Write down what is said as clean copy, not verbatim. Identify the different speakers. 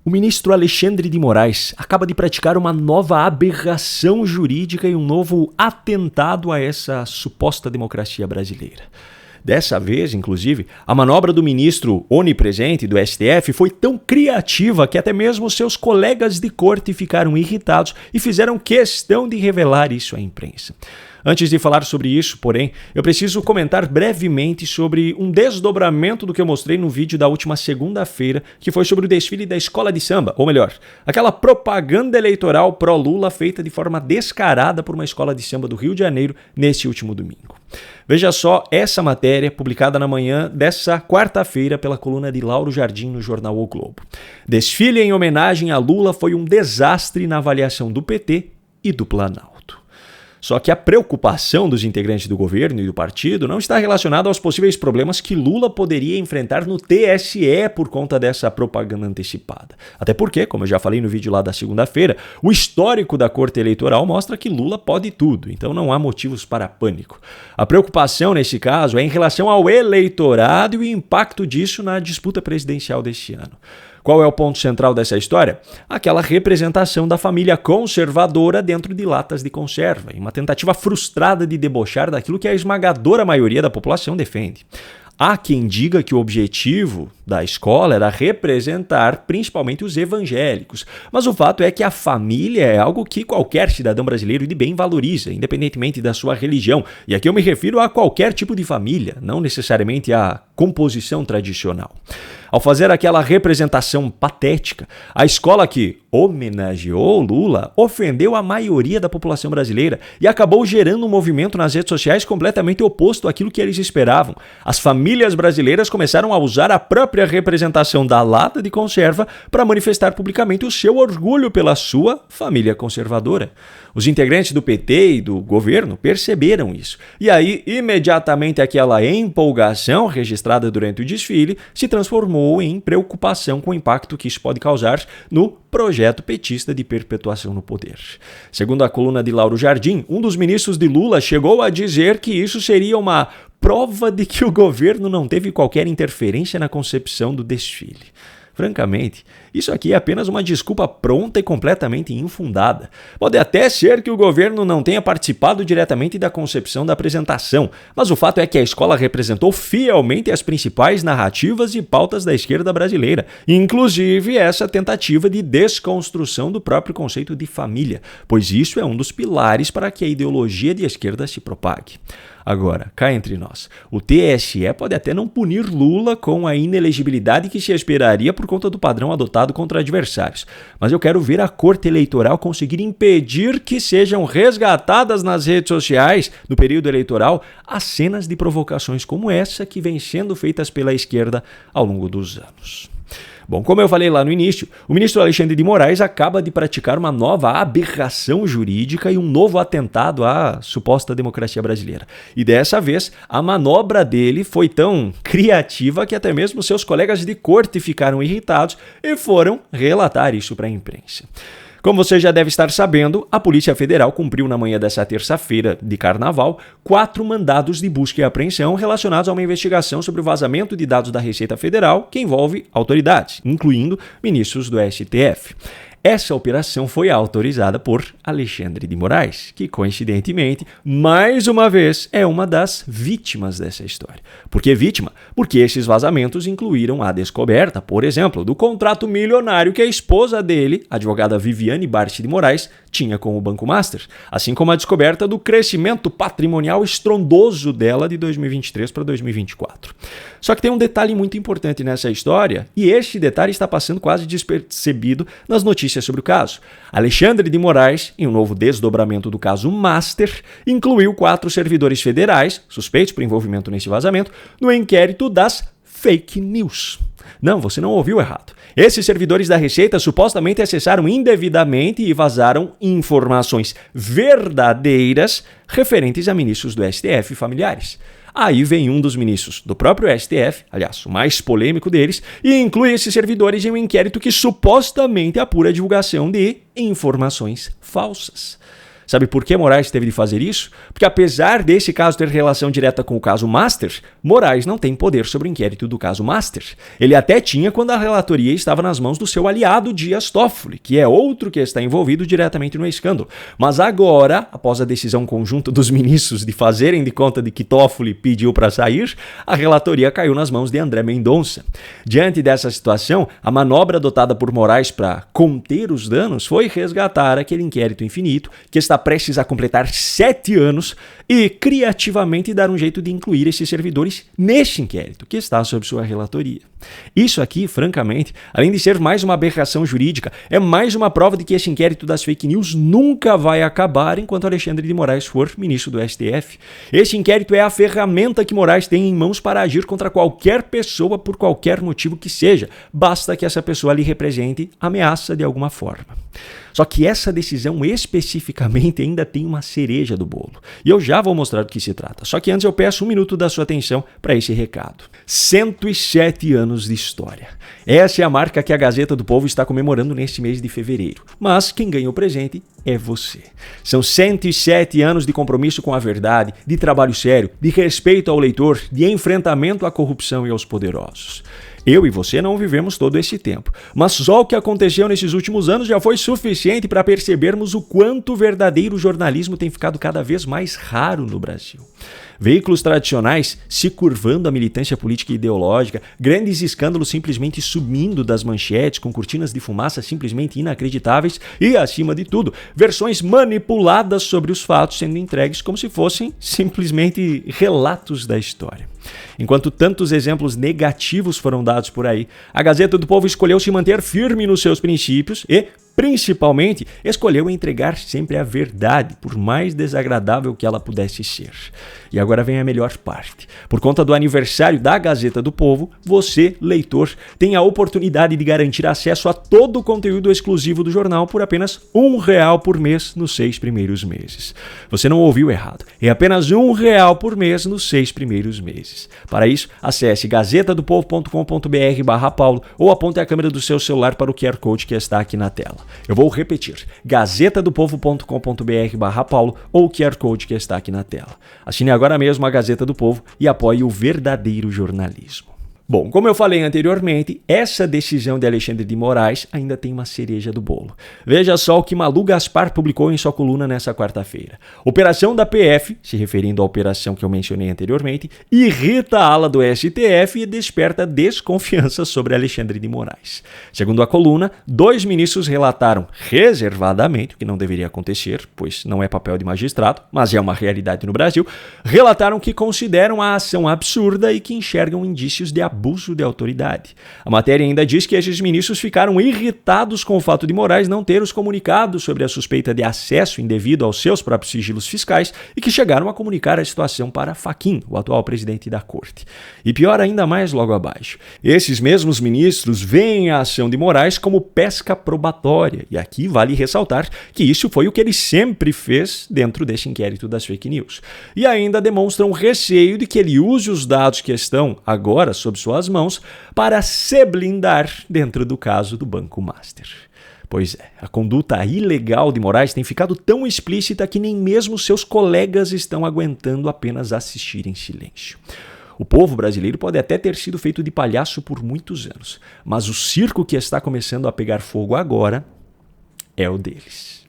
Speaker 1: O ministro Alexandre de Moraes acaba de praticar uma nova aberração jurídica e um novo atentado a essa suposta democracia brasileira. Dessa vez, inclusive, a manobra do ministro onipresente do STF foi tão criativa que até mesmo seus colegas de corte ficaram irritados e fizeram questão de revelar isso à imprensa. Antes de falar sobre isso, porém, eu preciso comentar brevemente sobre um desdobramento do que eu mostrei no vídeo da última segunda-feira, que foi sobre o desfile da escola de samba, ou melhor, aquela propaganda eleitoral pró-Lula feita de forma descarada por uma escola de samba do Rio de Janeiro neste último domingo. Veja só essa matéria publicada na manhã dessa quarta-feira pela coluna de Lauro Jardim no jornal O Globo. Desfile em homenagem a Lula foi um desastre na avaliação do PT e do Planalto. Só que a preocupação dos integrantes do governo e do partido não está relacionada aos possíveis problemas que Lula poderia enfrentar no TSE por conta dessa propaganda antecipada. Até porque, como eu já falei no vídeo lá da segunda-feira, o histórico da Corte Eleitoral mostra que Lula pode tudo, então não há motivos para pânico. A preocupação nesse caso é em relação ao eleitorado e o impacto disso na disputa presidencial deste ano. Qual é o ponto central dessa história? Aquela representação da família conservadora dentro de latas de conserva, em uma tentativa frustrada de debochar daquilo que a esmagadora maioria da população defende. Há quem diga que o objetivo da escola era representar principalmente os evangélicos, mas o fato é que a família é algo que qualquer cidadão brasileiro de bem valoriza, independentemente da sua religião. E aqui eu me refiro a qualquer tipo de família, não necessariamente a composição tradicional. Ao fazer aquela representação patética, a escola que homenageou Lula ofendeu a maioria da população brasileira e acabou gerando um movimento nas redes sociais completamente oposto àquilo que eles esperavam. As famílias brasileiras começaram a usar a própria representação da lata de conserva para manifestar publicamente o seu orgulho pela sua família conservadora. Os integrantes do PT e do governo perceberam isso. E aí, imediatamente, aquela empolgação registrada durante o desfile se transformou em preocupação com o impacto que isso pode causar no projeto petista de perpetuação no poder. Segundo a coluna de Lauro Jardim, um dos ministros de Lula chegou a dizer que isso seria uma prova de que o governo não teve qualquer interferência na concepção do desfile. Francamente, isso aqui é apenas uma desculpa pronta e completamente infundada. Pode até ser que o governo não tenha participado diretamente da concepção da apresentação, mas o fato é que a escola representou fielmente as principais narrativas e pautas da esquerda brasileira, inclusive essa tentativa de desconstrução do próprio conceito de família, pois isso é um dos pilares para que a ideologia de esquerda se propague. Agora, cá entre nós, o TSE pode até não punir Lula com a inelegibilidade que se esperaria por conta do padrão adotado contra adversários, mas eu quero ver a Corte Eleitoral conseguir impedir que sejam resgatadas nas redes sociais, no período eleitoral, as cenas de provocações como essa que vem sendo feitas pela esquerda ao longo dos anos. Bom, como eu falei lá no início, o ministro Alexandre de Moraes acaba de praticar uma nova aberração jurídica e um novo atentado à suposta democracia brasileira. E dessa vez, a manobra dele foi tão criativa que até mesmo seus colegas de corte ficaram irritados e foram relatar isso para a imprensa. Como você já deve estar sabendo, a Polícia Federal cumpriu na manhã dessa terça-feira de carnaval 4 mandados de busca e apreensão relacionados a uma investigação sobre o vazamento de dados da Receita Federal que envolve autoridades, incluindo ministros do STF. Essa operação foi autorizada por Alexandre de Moraes, que, coincidentemente, mais uma vez, é uma das vítimas dessa história. Por que vítima? Porque esses vazamentos incluíram a descoberta, por exemplo, do contrato milionário que a esposa dele, a advogada Viviane Bart de Moraes, tinha com o Banco Master, assim como a descoberta do crescimento patrimonial estrondoso dela de 2023 para 2024. Só que tem um detalhe muito importante nessa história, e este detalhe está passando quase despercebido nas notícias sobre o caso. Alexandre de Moraes, em um novo desdobramento do caso Master, incluiu 4 servidores federais, suspeitos por envolvimento nesse vazamento, no inquérito das fake news. Não, você não ouviu errado. Esses servidores da Receita supostamente acessaram indevidamente e vazaram informações verdadeiras referentes a ministros do STF e familiares. Aí vem um dos ministros do próprio STF, aliás, o mais polêmico deles, e inclui esses servidores em um inquérito que supostamente apura a divulgação de informações falsas. Sabe por que Moraes teve de fazer isso? Porque apesar desse caso ter relação direta com o caso Master, Moraes não tem poder sobre o inquérito do caso Master. Ele até tinha quando a relatoria estava nas mãos do seu aliado Dias Toffoli, que é outro que está envolvido diretamente no escândalo. Mas agora, após a decisão conjunta dos ministros de fazerem de conta de que Toffoli pediu para sair, a relatoria caiu nas mãos de André Mendonça. Diante dessa situação, a manobra adotada por Moraes para conter os danos foi resgatar aquele inquérito infinito que está prestes a completar 7 anos e criativamente dar um jeito de incluir esses servidores neste inquérito que está sob sua relatoria. Isso aqui, francamente, além de ser mais uma aberração jurídica, é mais uma prova de que esse inquérito das fake news nunca vai acabar enquanto Alexandre de Moraes for ministro do STF. Esse inquérito é a ferramenta que Moraes tem em mãos para agir contra qualquer pessoa por qualquer motivo que seja. Basta que essa pessoa lhe represente ameaça de alguma forma. Só que essa decisão especificamente ainda tem uma cereja do bolo. E eu já vou mostrar do que se trata. Só que antes eu peço 1 minuto da sua atenção para esse recado. 107 anos de história. Essa é a marca que a Gazeta do Povo está comemorando neste mês de fevereiro. Mas quem ganha o presente é você. São 107 anos de compromisso com a verdade, de trabalho sério, de respeito ao leitor, de enfrentamento à corrupção e aos poderosos. Eu e você não vivemos todo esse tempo, mas só o que aconteceu nesses últimos anos já foi suficiente para percebermos o quanto o verdadeiro jornalismo tem ficado cada vez mais raro no Brasil. Veículos tradicionais se curvando à militância política e ideológica, grandes escândalos simplesmente sumindo das manchetes com cortinas de fumaça simplesmente inacreditáveis e, acima de tudo, versões manipuladas sobre os fatos sendo entregues como se fossem simplesmente relatos da história. Enquanto tantos exemplos negativos foram dados por aí, a Gazeta do Povo escolheu se manter firme nos seus princípios e, principalmente, escolheu entregar sempre a verdade, por mais desagradável que ela pudesse ser. E agora vem a melhor parte. Por conta do aniversário da Gazeta do Povo, você, leitor, tem a oportunidade de garantir acesso a todo o conteúdo exclusivo do jornal por apenas R$1 por mês nos 6 primeiros meses. Você não ouviu errado. É apenas R$1 por mês nos 6 primeiros meses. Para isso, acesse gazetadopovo.com.br/Paulo ou aponte a câmera do seu celular para o QR Code que está aqui na tela. Eu vou repetir, gazetadopovo.com.br/Paulo ou o QR Code que está aqui na tela. Assine agora mesmo a Gazeta do Povo e apoie o verdadeiro jornalismo. Bom, como eu falei anteriormente, essa decisão de Alexandre de Moraes ainda tem uma cereja do bolo. Veja só o que Malu Gaspar publicou em sua coluna nessa quarta-feira. Operação da PF, se referindo à operação que eu mencionei anteriormente, irrita a ala do STF e desperta desconfiança sobre Alexandre de Moraes. Segundo a coluna, 2 ministros relataram reservadamente, o que não deveria acontecer, pois não é papel de magistrado, mas é uma realidade no Brasil, relataram que consideram a ação absurda e que enxergam indícios de abuso de autoridade. A matéria ainda diz que esses ministros ficaram irritados com o fato de Moraes não ter os comunicados sobre a suspeita de acesso indevido aos seus próprios sigilos fiscais e que chegaram a comunicar a situação para Fachin, o atual presidente da corte. E pior ainda mais logo abaixo. Esses mesmos ministros veem a ação de Moraes como pesca probatória. E aqui vale ressaltar que isso foi o que ele sempre fez dentro desse inquérito das fake news. E ainda demonstram receio de que ele use os dados que estão agora sob suas mãos para se blindar dentro do caso do Banco Master. Pois é, a conduta ilegal de Moraes tem ficado tão explícita que nem mesmo seus colegas estão aguentando apenas assistir em silêncio. O povo brasileiro pode até ter sido feito de palhaço por muitos anos, mas o circo que está começando a pegar fogo agora é o deles.